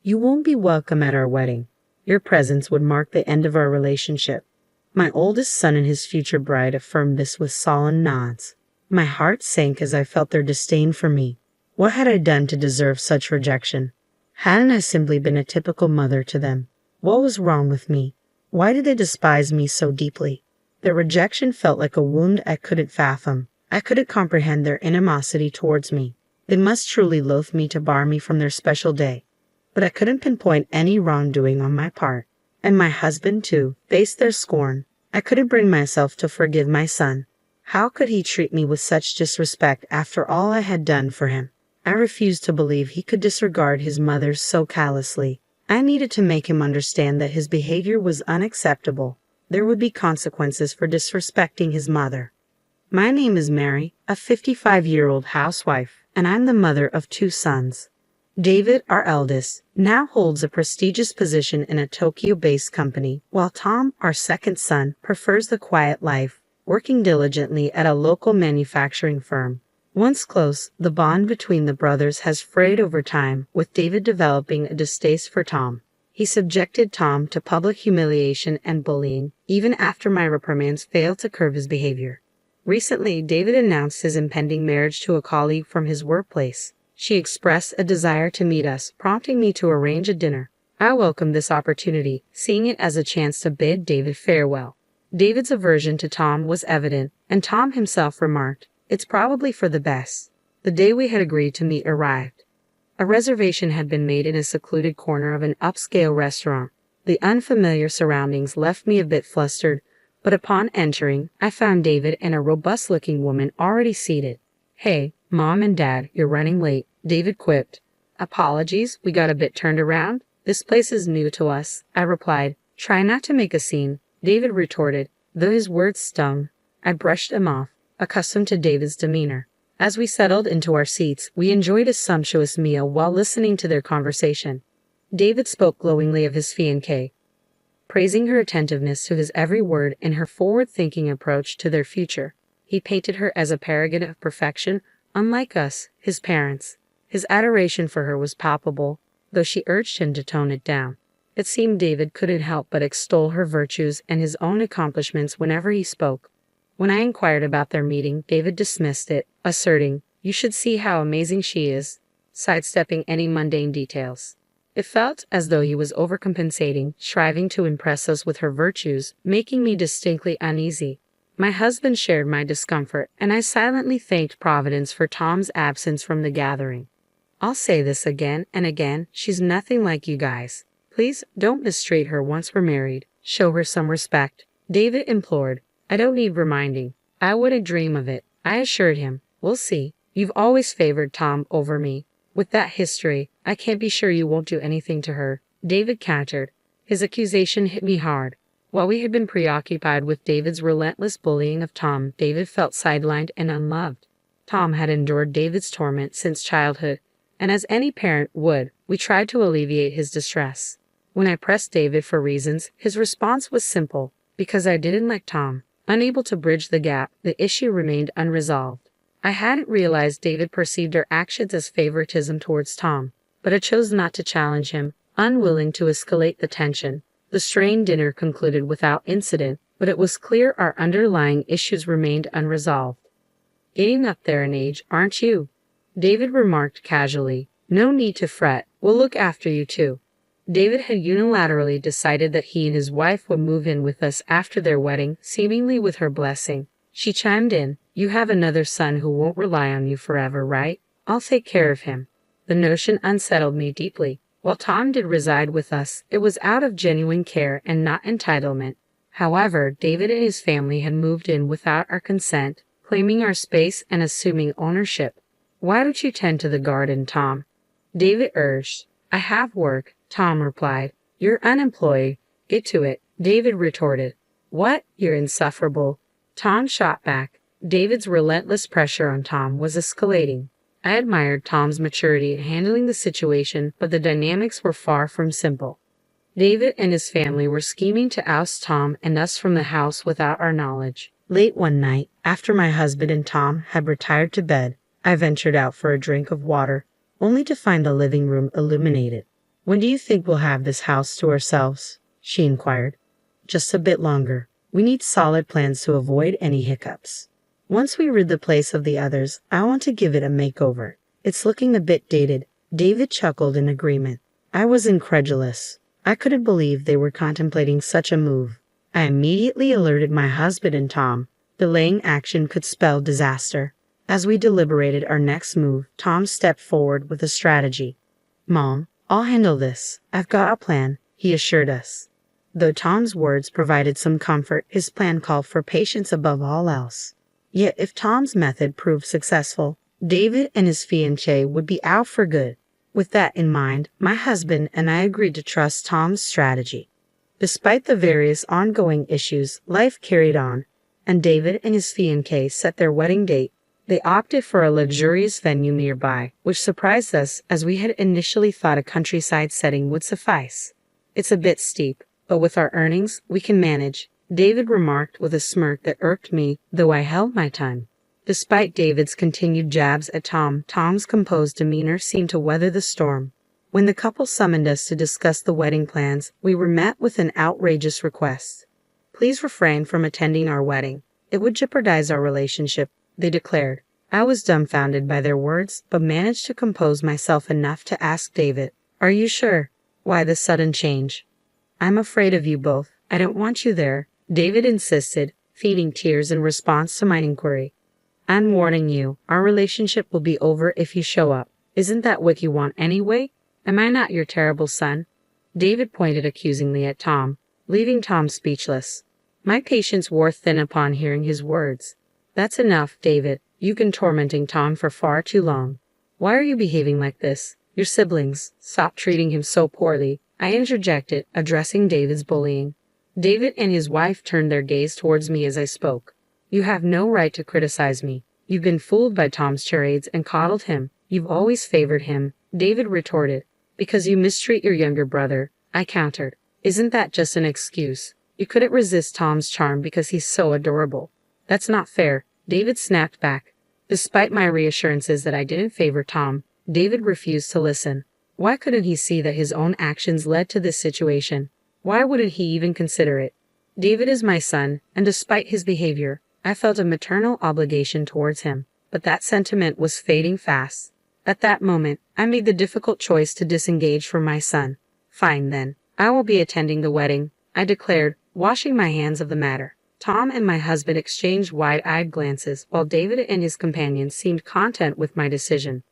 You won't be welcome at our wedding. Your presence would mark the end of our relationship." My oldest son and his future bride affirmed this with solemn nods. My heart sank as I felt their disdain for me. What had I done to deserve such rejection? Hadn't I simply been a typical mother to them? What was wrong with me? Why did they despise me so deeply? Their rejection felt like a wound I couldn't fathom. I couldn't comprehend their animosity towards me. They must truly loathe me to bar me from their special day. But I couldn't pinpoint any wrongdoing on my part. And my husband, too, faced their scorn. I couldn't bring myself to forgive my son. How could he treat me with such disrespect after all I had done for him? I refused to believe he could disregard his mother so callously. I needed to make him understand that his behavior was unacceptable. There would be consequences for disrespecting his mother. My name is Mary, a 55-year-old housewife, and I'm the mother of 2 sons. David, our eldest, now holds a prestigious position in a Tokyo-based company, while Tom, our second son, prefers the quiet life, working diligently at a local manufacturing firm. Once close, the bond between the brothers has frayed over time, with David developing a distaste for Tom. He subjected Tom to public humiliation and bullying, even after my reprimands failed to curb his behavior. Recently, David announced his impending marriage to a colleague from his workplace. She expressed a desire to meet us, prompting me to arrange a dinner. I welcomed this opportunity, seeing it as a chance to bid David farewell. David's aversion to Tom was evident, and Tom himself remarked, "It's probably for the best." The day we had agreed to meet arrived. A reservation had been made in a secluded corner of an upscale restaurant. The unfamiliar surroundings left me a bit flustered, but upon entering, I found David and a robust-looking woman already seated. "Hey, Mom and Dad, you're running late," David quipped. "Apologies, we got a bit turned around. This place is new to us," I replied. "Try not to make a scene," David retorted, though his words stung. I brushed them off, accustomed to David's demeanor. As we settled into our seats, we enjoyed a sumptuous meal while listening to their conversation. David spoke glowingly of his fiancée, praising her attentiveness to his every word and her forward-thinking approach to their future. He painted her as a paragon of perfection, unlike us, his parents. His adoration for her was palpable, though she urged him to tone it down. It seemed David couldn't help but extol her virtues and his own accomplishments whenever he spoke. When I inquired about their meeting, David dismissed it, asserting, "You should see how amazing she is," sidestepping any mundane details. It felt as though he was overcompensating, striving to impress us with her virtues, making me distinctly uneasy. My husband shared my discomfort, and I silently thanked Providence for Tom's absence from the gathering. "I'll say this again and again, she's nothing like you guys. Please don't mistreat her once we're married. Show her some respect," David implored. "I don't need reminding. I wouldn't dream of it," I assured him. "We'll see. You've always favored Tom over me. With that history, I can't be sure you won't do anything to her," David countered. His accusation hit me hard. While we had been preoccupied with David's relentless bullying of Tom, David felt sidelined and unloved. Tom had endured David's torment since childhood, and as any parent would, we tried to alleviate his distress. When I pressed David for reasons, his response was simple: "Because I didn't like Tom." Unable to bridge the gap, the issue remained unresolved. I hadn't realized David perceived our actions as favoritism towards Tom, but I chose not to challenge him, unwilling to escalate the tension. The strained dinner concluded without incident, but it was clear our underlying issues remained unresolved. "Getting up there in age, aren't you?" David remarked casually. "No need to fret, we'll look after you too." David had unilaterally decided that he and his wife would move in with us after their wedding, seemingly with her blessing. She chimed in, "You have another son who won't rely on you forever, right? I'll take care of him." The notion unsettled me deeply. While Tom did reside with us, it was out of genuine care and not entitlement. However, David and his family had moved in without our consent, claiming our space and assuming ownership. "Why don't you tend to the garden, Tom?" David urged. "I have work," Tom replied. "You're unemployed. Get to it," David retorted. "What? You're insufferable," Tom shot back. David's relentless pressure on Tom was escalating. I admired Tom's maturity in handling the situation, but the dynamics were far from simple. David and his family were scheming to oust Tom and us from the house without our knowledge. Late one night, after my husband and Tom had retired to bed, I ventured out for a drink of water, only to find the living room illuminated. "When do you think we'll have this house to ourselves?" she inquired. "Just a bit longer. We need solid plans to avoid any hiccups. Once we rid the place of the others, I want to give it a makeover. It's looking a bit dated." David chuckled in agreement. I was incredulous. I couldn't believe they were contemplating such a move. I immediately alerted my husband and Tom. Delaying action could spell disaster. As we deliberated our next move, Tom stepped forward with a strategy. "Mom, I'll handle this. I've got a plan," he assured us. Though Tom's words provided some comfort, his plan called for patience above all else. Yet if Tom's method proved successful, David and his fiancée would be out for good. With that in mind, my husband and I agreed to trust Tom's strategy. Despite the various ongoing issues, life carried on, and David and his fiancée set their wedding date. They opted for a luxurious venue nearby, which surprised us as we had initially thought a countryside setting would suffice. "It's a bit steep, but with our earnings, we can manage," David remarked with a smirk that irked me, though I held my tongue. Despite David's continued jabs at Tom's composed demeanor seemed to weather the storm. When the couple summoned us to discuss the wedding plans, we were met with an outrageous request. "Please refrain from attending our wedding. It would jeopardize our relationship," they declared. I was dumbfounded by their words, but managed to compose myself enough to ask David, "Are you sure? Why the sudden change?" "I'm afraid of you both. I don't want you there," David insisted, feeding tears in response to my inquiry. "I'm warning you, our relationship will be over if you show up. Isn't that what you want anyway? Am I not your terrible son?" David pointed accusingly at Tom, leaving Tom speechless. My patience wore thin upon hearing his words. "That's enough, David. You've been tormenting Tom for far too long. Why are you behaving like this? Your siblings stop treating him so poorly," I interjected, addressing David's bullying. David and his wife turned their gaze towards me as I spoke. "You have no right to criticize me. You've been fooled by Tom's charades and coddled him. You've always favored him," David retorted. "Because you mistreat your younger brother," I countered. "Isn't that just an excuse? You couldn't resist Tom's charm because he's so adorable." "That's not fair," David snapped back. Despite my reassurances that I didn't favor Tom, David refused to listen. Why couldn't he see that his own actions led to this situation? Why wouldn't he even consider it? David is my son, and despite his behavior, I felt a maternal obligation towards him, but that sentiment was fading fast. At that moment, I made the difficult choice to disengage from my son. "Fine then, I will be attending the wedding," I declared, washing my hands of the matter. Tom and my husband exchanged wide-eyed glances, while David and his companion seemed content with my decision.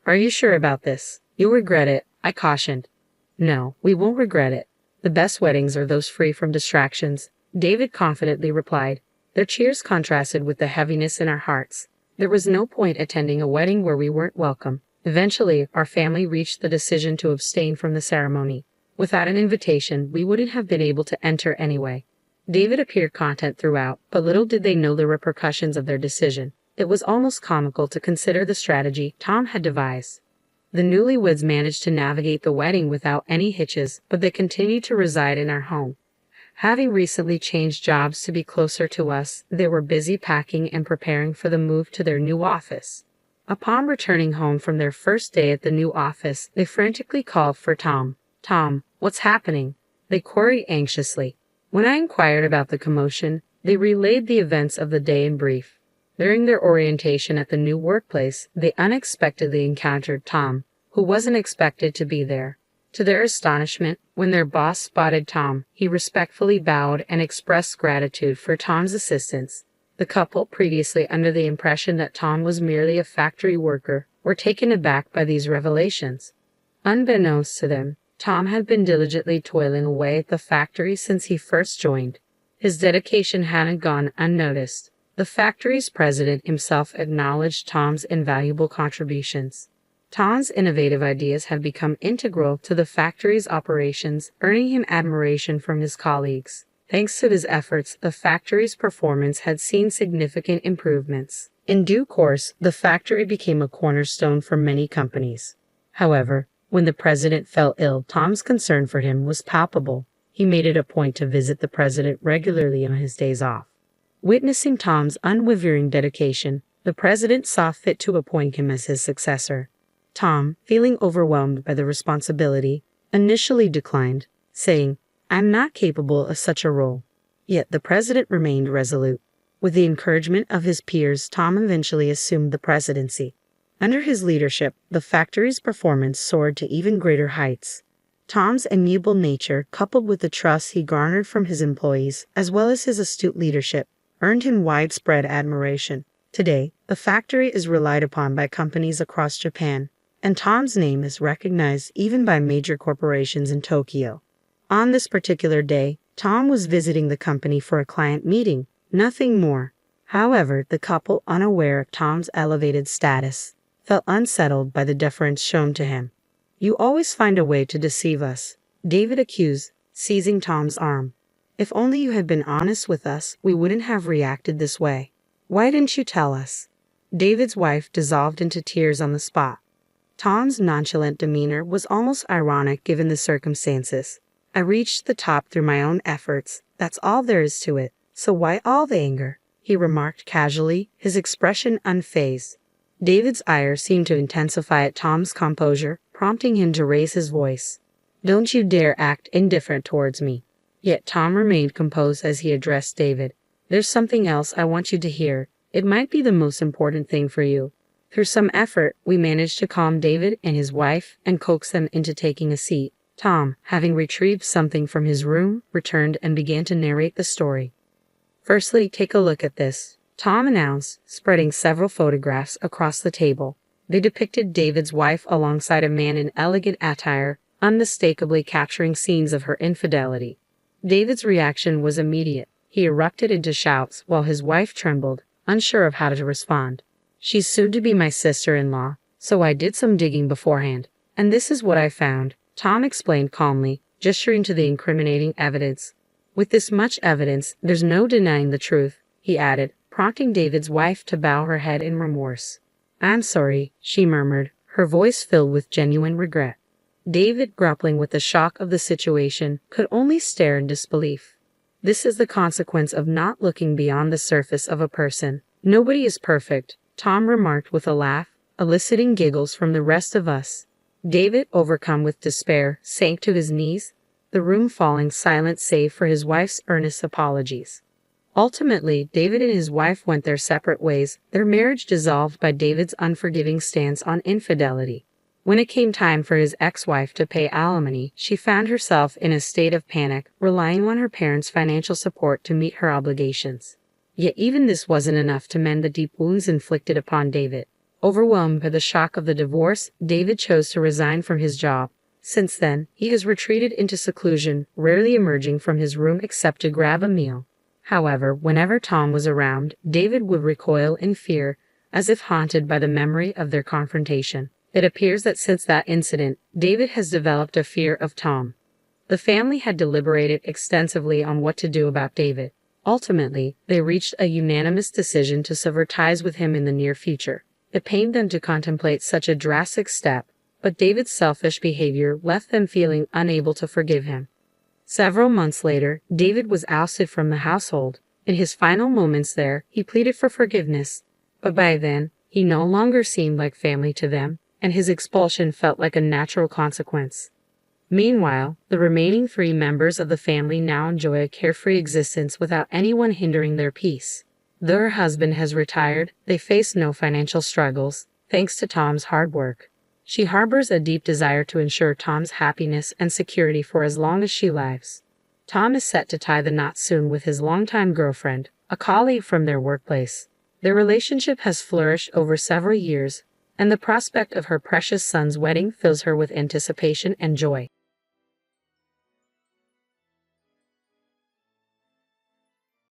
"Are you sure about this? You'll regret it," I cautioned. "No, we won't regret it. The best weddings are those free from distractions," David confidently replied. Their cheers contrasted with the heaviness in our hearts. There was no point attending a wedding where we weren't welcome. Eventually, our family reached the decision to abstain from the ceremony. Without an invitation, we wouldn't have been able to enter anyway. David appeared content throughout, but little did they know the repercussions of their decision. It was almost comical to consider the strategy Tom had devised. The newlyweds managed to navigate the wedding without any hitches, but they continued to reside in our home. Having recently changed jobs to be closer to us, they were busy packing and preparing for the move to their new office. Upon returning home from their first day at the new office, they frantically called for Tom. "Tom, what's happening?" they queried anxiously. When I inquired about the commotion, they relayed the events of the day in brief. During their orientation at the new workplace, they unexpectedly encountered Tom, who wasn't expected to be there. To their astonishment, when their boss spotted Tom, he respectfully bowed and expressed gratitude for Tom's assistance. The couple, previously under the impression that Tom was merely a factory worker, were taken aback by these revelations. Unbeknownst to them, Tom had been diligently toiling away at the factory since he first joined. His dedication hadn't gone unnoticed. The factory's president himself acknowledged Tom's invaluable contributions. Tom's innovative ideas had become integral to the factory's operations, earning him admiration from his colleagues. Thanks to his efforts, the factory's performance had seen significant improvements. In due course, the factory became a cornerstone for many companies. However, when the president fell ill, Tom's concern for him was palpable. He made it a point to visit the president regularly on his days off. Witnessing Tom's unwavering dedication, the president saw fit to appoint him as his successor. Tom, feeling overwhelmed by the responsibility, initially declined, saying, "I'm not capable of such a role." Yet the president remained resolute. With the encouragement of his peers, Tom eventually assumed the presidency. Under his leadership, the factory's performance soared to even greater heights. Tom's amiable nature, coupled with the trust he garnered from his employees, as well as his astute leadership, earned him widespread admiration. Today, the factory is relied upon by companies across Japan, and Tom's name is recognized even by major corporations in Tokyo. On this particular day, Tom was visiting the company for a client meeting, nothing more. However, the couple, unaware of Tom's elevated status, felt unsettled by the deference shown to him. "You always find a way to deceive us," David accused, seizing Tom's arm. "If only you had been honest with us, we wouldn't have reacted this way. Why didn't you tell us?" David's wife dissolved into tears on the spot. Tom's nonchalant demeanor was almost ironic given the circumstances. "I reached the top through my own efforts, that's all there is to it, so why all the anger?" he remarked casually, his expression unfazed. David's ire seemed to intensify at Tom's composure, prompting him to raise his voice. "Don't you dare act indifferent towards me." Yet Tom remained composed as he addressed David. "There's something else I want you to hear. It might be the most important thing for you." Through some effort, we managed to calm David and his wife and coax them into taking a seat. Tom, having retrieved something from his room, returned and began to narrate the story. "Firstly, take a look at this," Tom announced, spreading several photographs across the table. They depicted David's wife alongside a man in elegant attire, unmistakably capturing scenes of her infidelity. David's reaction was immediate. He erupted into shouts while his wife trembled, unsure of how to respond. "She's soon to be my sister-in-law, so I did some digging beforehand, and this is what I found," Tom explained calmly, gesturing to the incriminating evidence. "With this much evidence, there's no denying the truth," he added, prompting David's wife to bow her head in remorse. "I'm sorry," she murmured, her voice filled with genuine regret. David, grappling with the shock of the situation, could only stare in disbelief. This is the consequence of not looking beyond the surface of a person. "Nobody is perfect," Tom remarked with a laugh, eliciting giggles from the rest of us. David, overcome with despair, sank to his knees, the room falling silent save for his wife's earnest apologies. Ultimately, David and his wife went their separate ways, their marriage dissolved by David's unforgiving stance on infidelity. When it came time for his ex-wife to pay alimony, she found herself in a state of panic, relying on her parents' financial support to meet her obligations. Yet even this wasn't enough to mend the deep wounds inflicted upon David. Overwhelmed by the shock of the divorce, David chose to resign from his job. Since then, he has retreated into seclusion, rarely emerging from his room except to grab a meal. However, whenever Tom was around, David would recoil in fear, as if haunted by the memory of their confrontation. It appears that since that incident, David has developed a fear of Tom. The family had deliberated extensively on what to do about David. Ultimately, they reached a unanimous decision to sever ties with him in the near future. It pained them to contemplate such a drastic step, but David's selfish behavior left them feeling unable to forgive him. Several months later, David was ousted from the household. In his final moments there, he pleaded for forgiveness, but by then, he no longer seemed like family to them, and his expulsion felt like a natural consequence. Meanwhile, the remaining 3 members of the family now enjoy a carefree existence without anyone hindering their peace. Though her husband has retired, they face no financial struggles, thanks to Tom's hard work. She harbors a deep desire to ensure Tom's happiness and security for as long as she lives. Tom is set to tie the knot soon with his longtime girlfriend, a colleague from their workplace. Their relationship has flourished over several years, and the prospect of her precious son's wedding fills her with anticipation and joy.